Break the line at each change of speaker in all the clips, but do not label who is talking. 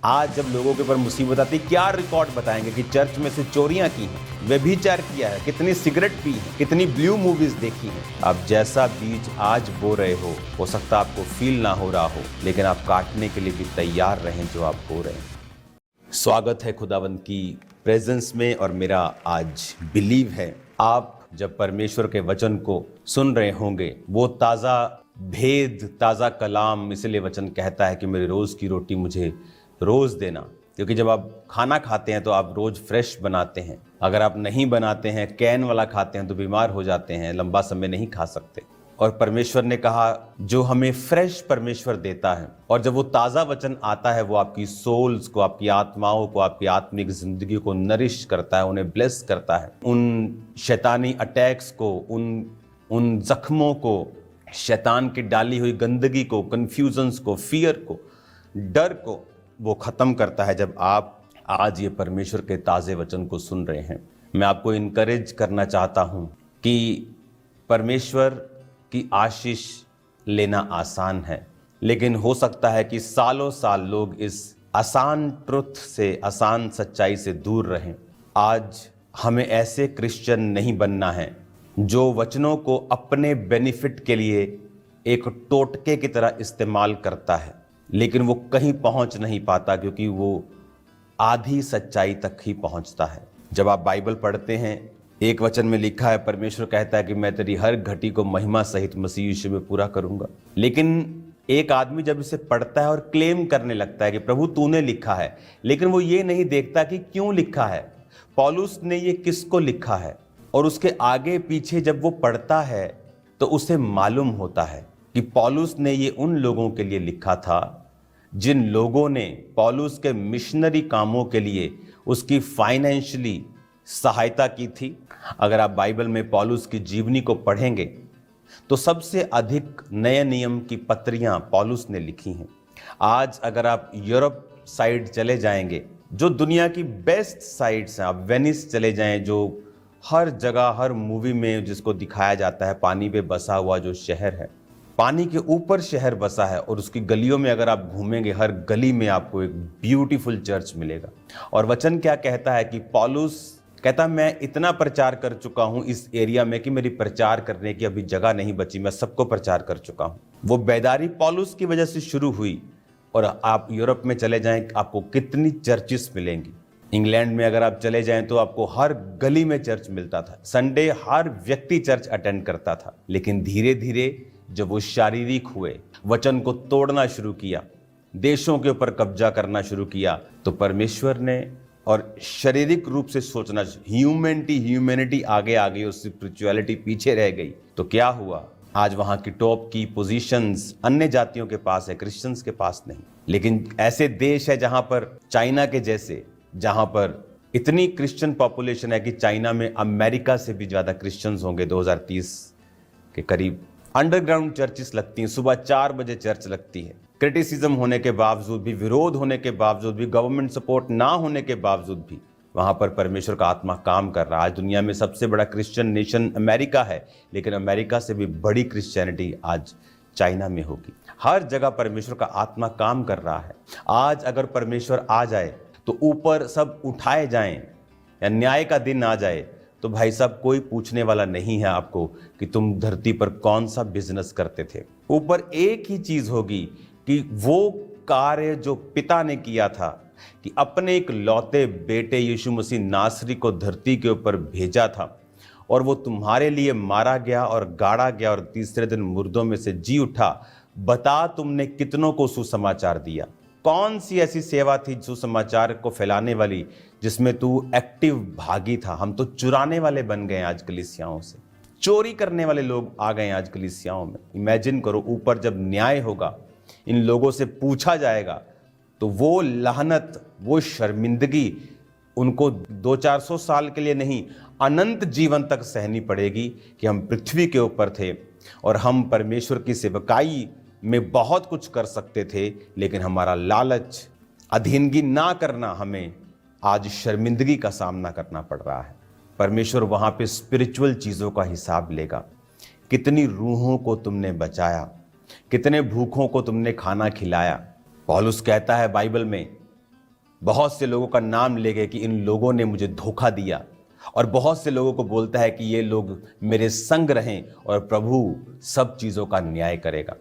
आज जब लोगों के ऊपर मुसीबत आती है, क्या रिकॉर्ड बताएंगे कि चर्च में से चोरियां की हैं, व्यभिचार किया है, कितनी सिगरेट पी है, कितनी ब्लू मूवीज देखी हैं। आप जैसा बीज आज बो रहे हो सकता है आपको फील ना हो रहा हो, लेकिन आप काटने के लिए भी तैयार रहें जो आप बो रहे हैं। स्वागत है खुदावंद की प्रेजेंस में, और मेरा आज बिलीव है आप जब परमेश्वर के वचन को सुन रहे होंगे, वो ताज़ा भेद, ताज़ा कलाम, इसलिए वचन कहता है कि मेरी रोज़ की रोटी मुझे रोज देना। क्योंकि जब आप खाना खाते हैं तो आप रोज फ्रेश बनाते हैं। अगर आप नहीं बनाते हैं, कैन वाला खाते हैं, तो बीमार हो जाते हैं, लंबा समय नहीं खा सकते। और परमेश्वर ने कहा जो हमें फ्रेश परमेश्वर देता है, और जब वो ताज़ा वचन आता है वो आपकी सोल्स को, आपकी आत्माओं को, आपकी आत्मिक जिंदगी को नरिश करता है, उन्हें ब्लेस करता है। उन शैतानी अटैक्स को, उन जख्मों को, शैतान की डाली हुई गंदगी को, कंफ्यूजन्स को, फियर को, डर को वो ख़त्म करता है जब आप आज ये परमेश्वर के ताज़े वचन को सुन रहे हैं। मैं आपको इनकरेज करना चाहता हूँ कि परमेश्वर की आशीष लेना आसान है, लेकिन हो सकता है कि सालों साल लोग इस आसान ट्रुथ से, आसान सच्चाई से दूर रहें। आज हमें ऐसे क्रिश्चियन नहीं बनना है जो वचनों को अपने बेनिफिट के लिए एक टोटके की तरह इस्तेमाल करता है, लेकिन वो कहीं पहुंच नहीं पाता, क्योंकि वो आधी सच्चाई तक ही पहुंचता है। जब आप बाइबल पढ़ते हैं, एक वचन में लिखा है, परमेश्वर कहता है कि मैं तेरी हर घटी को महिमा सहित मसीह यीशु में पूरा करूंगा। लेकिन एक आदमी जब इसे पढ़ता है और क्लेम करने लगता है कि प्रभु तूने लिखा है, लेकिन वो ये नहीं देखता कि क्यों लिखा है, पौलुस ने ये किसको लिखा है। और उसके आगे पीछे जब वो पढ़ता है तो उसे मालूम होता है कि पौलुस ने ये उन लोगों के लिए लिखा था जिन लोगों ने पौलुस के मिशनरी कामों के लिए उसकी फाइनेंशियली सहायता की थी। अगर आप बाइबल में पौलुस की जीवनी को पढ़ेंगे तो सबसे अधिक नए नियम की पत्रियां पौलुस ने लिखी हैं। आज अगर आप यूरोप साइड चले जाएंगे, जो दुनिया की बेस्ट साइड्स हैं, आप वेनिस चले जाएं, जो हर जगह, हर मूवी में जिसको दिखाया जाता है, पानी पे बसा हुआ जो शहर है, पानी के ऊपर शहर बसा है, और उसकी गलियों में अगर आप घूमेंगे, हर गली में आपको एक ब्यूटीफुल चर्च मिलेगा। और वचन क्या कहता है कि पौलुस कहता मैं इतना प्रचार कर चुका हूं इस एरिया में कि मेरी प्रचार करने की अभी जगह नहीं बची, मैं सबको प्रचार कर चुका हूं। वो बेदारी पौलुस की वजह से शुरू हुई। और आप यूरोप में चले जाएं, आपको कितनी चर्चिस मिलेंगी। इंग्लैंड में अगर आप चले जाएं तो आपको हर गली में चर्च मिलता था, संडे हर व्यक्ति चर्च अटेंड करता था। लेकिन धीरे धीरे जब वो शारीरिक हुए, वचन को तोड़ना शुरू किया, देशों के ऊपर कब्जा करना शुरू किया, तो परमेश्वर ने, और शारीरिक रूप से सोचना, ह्यूमैनिटी आगे आ गई और स्पिरिचुअलिटी पीछे रह गई। तो क्या हुआ, आज वहां की टॉप की पोजीशंस अन्य जातियों के पास है, क्रिश्चियंस के पास नहीं। लेकिन ऐसे देश है जहां पर चाइना के जैसे, जहां पर इतनी क्रिश्चियन पॉपुलेशन है कि चाइना में अमेरिका से भी ज्यादा क्रिश्चियंस होंगे 2030 के करीब। अंडरग्राउंड चर्चेस लगती हैं, सुबह 4 बजे चर्च लगती है। क्रिटिसिज्म होने के बावजूद भी, विरोध होने के बावजूद भी, गवर्नमेंट सपोर्ट ना होने के बावजूद भी वहां पर परमेश्वर का आत्मा काम कर रहा है। आज दुनिया में सबसे बड़ा क्रिश्चियन नेशन अमेरिका है, लेकिन अमेरिका से भी बड़ी क्रिश्चियनिटी आज चाइना में होगी। हर जगह परमेश्वर का आत्मा काम कर रहा है। आज अगर परमेश्वर आ जाए तो ऊपर सब उठाए जाएं, या न्याय का दिन आ जाए, तो भाई साहब कोई पूछने वाला नहीं है आपको कि तुम धरती पर कौन सा बिजनेस करते थे। ऊपर एक ही चीज होगी कि वो कार्य जो पिता ने किया था, कि अपने एक लौते बेटे यीशु मसीह नासरी को धरती के ऊपर भेजा था, और वो तुम्हारे लिए मारा गया और गाड़ा गया और तीसरे दिन मुर्दों में से जी उठा। बता तुमने कितनों को सुसमाचार दिया। कौन सी ऐसी सेवा थी सुसमाचार को फैलाने वाली जिसमें तू एक्टिव भागी था। हम तो चुराने वाले बन गए आज कलीसियाओं से, चोरी करने वाले लोग आ गए आज कलीसियाओं में। इमेजिन करो, ऊपर जब न्याय होगा, इन लोगों से पूछा जाएगा, तो वो लानत, वो शर्मिंदगी उनको 200-400 साल के लिए नहीं, अनंत जीवन तक सहनी पड़ेगी कि हम पृथ्वी के ऊपर थे और हम परमेश्वर की सेवकाई में बहुत कुछ कर सकते थे, लेकिन हमारा लालच, अधीनगी ना करना, हमें आज शर्मिंदगी का सामना करना पड़ रहा है। परमेश्वर वहां पे स्पिरिचुअल चीजों का हिसाब लेगा। कितनी रूहों को तुमने बचाया, कितने भूखों को तुमने खाना खिलाया। पौलुस कहता है बाइबल में बहुत से लोगों का नाम ले गए कि इन लोगों ने मुझे धोखा दिया, और बहुत से लोगों को बोलता है कि ये लोग मेरे संग रहें और प्रभु सब चीज़ों का न्याय करेगा।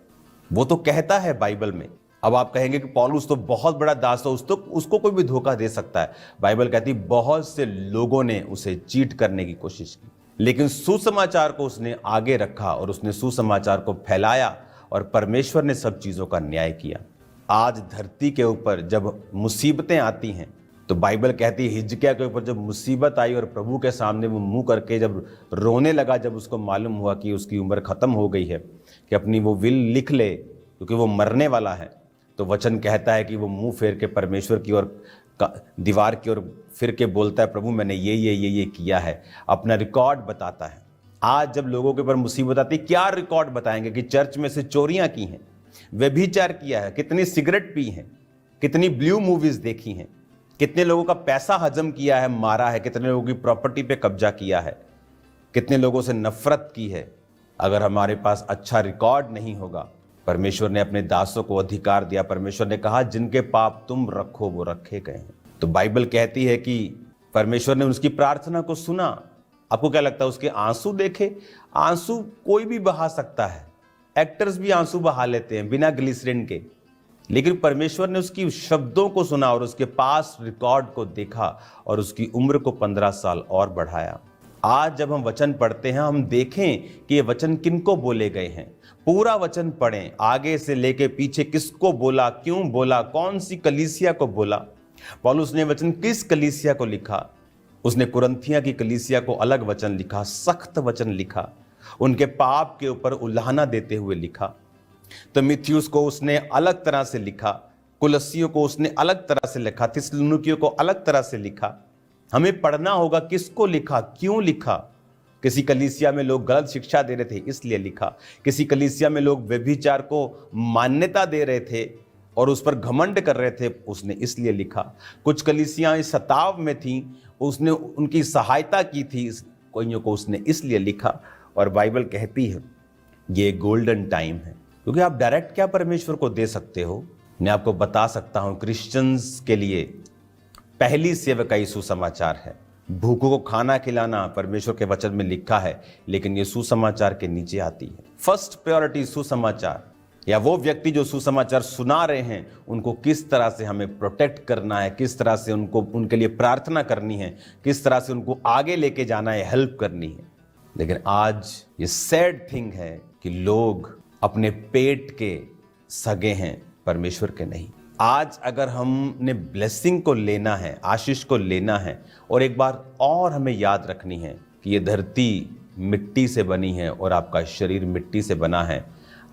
वो तो कहता है बाइबल में। अब आप कहेंगे कि पौलुस तो बहुत बड़ा दास है, उसको कोई भी धोखा दे सकता है। बाइबल कहती बहुत से लोगों ने उसे चीट करने की कोशिश की, लेकिन सुसमाचार को उसने आगे रखा और उसने सुसमाचार को फैलाया और परमेश्वर ने सब चीज़ों का न्याय किया। आज धरती के ऊपर जब मुसीबतें आती हैं तो बाइबल कहती है हिजकिय्याह के ऊपर जब मुसीबत आई और प्रभु के सामने वो मुंह करके जब रोने लगा, जब उसको मालूम हुआ कि उसकी उम्र खत्म हो गई है, कि अपनी वो विल लिख ले क्योंकि वो मरने वाला है, तो वचन कहता है कि वो मुंह फेर के परमेश्वर की ओर, दीवार की ओर फिर के बोलता है प्रभु मैंने ये किया है, अपना रिकॉर्ड बताता है। आज जब लोगों के ऊपर मुसीबत आती है, क्या रिकॉर्ड बताएंगे कि चर्च में से चोरियां की हैं, व्यभिचार किया है, कितनी सिगरेट पी है, कितनी ब्लू मूवीज देखी हैं, कितने लोगों का पैसा हजम किया है, मारा है, कितने लोगों की प्रॉपर्टी पे कब्जा किया है, कितने लोगों से नफरत की है। अगर हमारे पास अच्छा रिकॉर्ड नहीं होगा, परमेश्वर ने अपने दासों को अधिकार दिया। परमेश्वर ने कहा जिनके पाप तुम रखो वो रखे गए हैं। तो बाइबल कहती है कि परमेश्वर ने उसकी प्रार्थना को सुना। आपको क्या लगता है उसके आंसू देखे? आंसू कोई भी बहा सकता है, एक्टर्स भी आंसू बहा लेते हैं बिना ग्लिसरीन के, लेकिन परमेश्वर ने उसकी शब्दों को सुना और उसके पास रिकॉर्ड को देखा और उसकी उम्र को 15 साल और बढ़ाया। आज जब हम वचन पढ़ते हैं, हम देखें कि ये वचन किनको बोले गए हैं। पूरा वचन पढ़ें, आगे से लेके पीछे किसको बोला, क्यों बोला, कौन सी कलीसिया को बोला। पौलुस ने वचन किस कलीसिया को लिखा? उसने कुरिन्थिया की कलीसिया को अलग वचन लिखा, सख्त वचन लिखा, उनके पाप के ऊपर उल्हाना देते हुए लिखा। तीमुथियुस को उसने अलग तरह से लिखा, कुलस्सियों को उसने अलग तरह से लिखा, थिस्सलुनीकियों को अलग तरह से लिखा। हमें पढ़ना होगा किसको लिखा, क्यों लिखा। किसी कलीसिया में लोग गलत शिक्षा दे रहे थे इसलिए लिखा, किसी कलीसिया में लोग व्यभिचार को मान्यता दे रहे थे और उस पर घमंड कर रहे थे, उसने इसलिए लिखा। कुछ कलीसियां सताव में थीं, उसने उनकी सहायता की थी, कोइयों को उसने इसलिए लिखा। और बाइबल कहती है ये गोल्डन टाइम है, क्योंकि आप डायरेक्ट क्या परमेश्वर को दे सकते हो। मैं आपको बता सकता हूं, क्रिश्चियंस के लिए पहली सेवकाई सुसमाचार है। भूखों को खाना खिलाना परमेश्वर के वचन में लिखा है, लेकिन ये सुसमाचार के नीचे आती है। फर्स्ट प्रायोरिटी सुसमाचार, या वो व्यक्ति जो सुसमाचार सुना रहे हैं उनको किस तरह से हमें प्रोटेक्ट करना है, किस तरह से उनके लिए प्रार्थना करनी है, किस तरह से उनको आगे लेके जाना है, हेल्प करनी है। लेकिन आज ये सैड थिंग है कि लोग अपने पेट के सगे हैं, परमेश्वर के नहीं। आज अगर हमने ब्लेसिंग को लेना है, आशीष को लेना है, और एक बार और हमें याद रखनी है कि ये धरती मिट्टी से बनी है और आपका शरीर मिट्टी से बना है।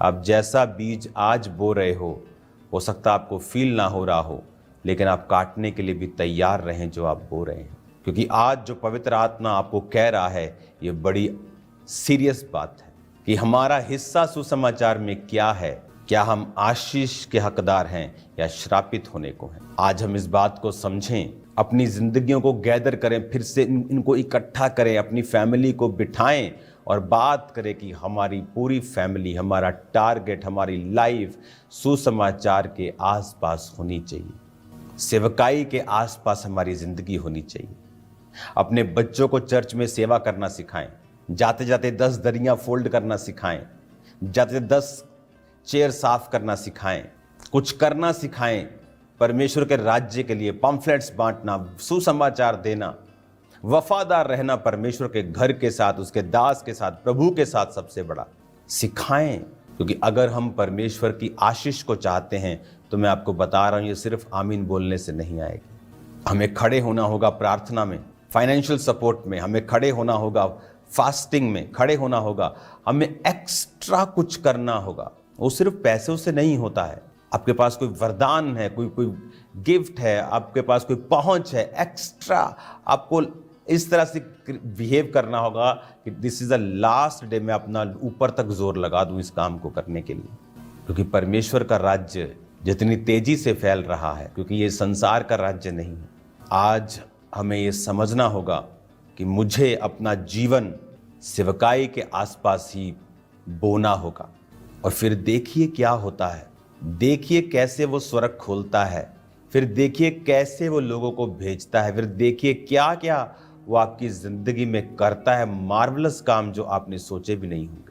आप जैसा बीज आज बो रहे हो सकता आपको फील ना हो रहा हो, लेकिन आप काटने के लिए भी तैयार रहें जो आप बो रहे हैं, क्योंकि आज जो पवित्र आत्मा आपको कह रहा है ये बड़ी सीरियस बात है कि हमारा हिस्सा सुसमाचार में क्या है। क्या हम आशीष के हकदार हैं या श्रापित होने को हैं? आज हम इस बात को समझें, अपनी जिंदगियों को गैदर करें, फिर से इनको इकट्ठा करें, अपनी फैमिली को बिठाएं और बात करें कि हमारी पूरी फैमिली, हमारा टारगेट, हमारी लाइफ सुसमाचार के आसपास होनी चाहिए, सेवकाई के आसपास हमारी जिंदगी होनी चाहिए। अपने बच्चों को चर्च में सेवा करना सिखाएं, जाते जाते 10 दरियां फोल्ड करना सिखाएं, जाते 10 चेयर साफ करना सिखाएं, कुछ करना सिखाएं परमेश्वर के राज्य के लिए। पम्फलेट्स बांटना, सुसमाचार देना, वफादार रहना परमेश्वर के घर के साथ, उसके दास के साथ, प्रभु के साथ सबसे बड़ा सिखाएं। क्योंकि अगर हम परमेश्वर की आशीष को चाहते हैं तो मैं आपको बता रहा हूं ये सिर्फ आमीन बोलने से नहीं आएगी। हमें खड़े होना होगा प्रार्थना में, फाइनेंशियल सपोर्ट में, हमें खड़े होना होगा फास्टिंग में, खड़े होना होगा, हमें एक्स्ट्रा कुछ करना होगा। वो सिर्फ पैसों से नहीं होता है। आपके पास कोई वरदान है, कोई गिफ्ट है, आपके पास कोई पहुंच है, एक्स्ट्रा आपको इस तरह से बिहेव करना होगा कि this is the last day, मैं अपना ऊपर तक जोर लगा दूं इस काम को करने के लिए। क्योंकि परमेश्वर का राज्य जितनी तेजी से फैल रहा है, क्योंकि ये संसार का राज्य नहीं है। आज हमें ये समझना होगा कि मुझे अपना जीवन सेवकाई के आसपास ही बोना होगा। और फिर देखिए क्या होता है, देखिए कैसे वो स्वर्ग खोलता है, फिर देखिए कैसे वो लोगों को भेजता है, फिर देखिए क्या क्या वो आपकी जिंदगी में करता है, मार्वलस काम जो आपने सोचे भी नहीं होंगे।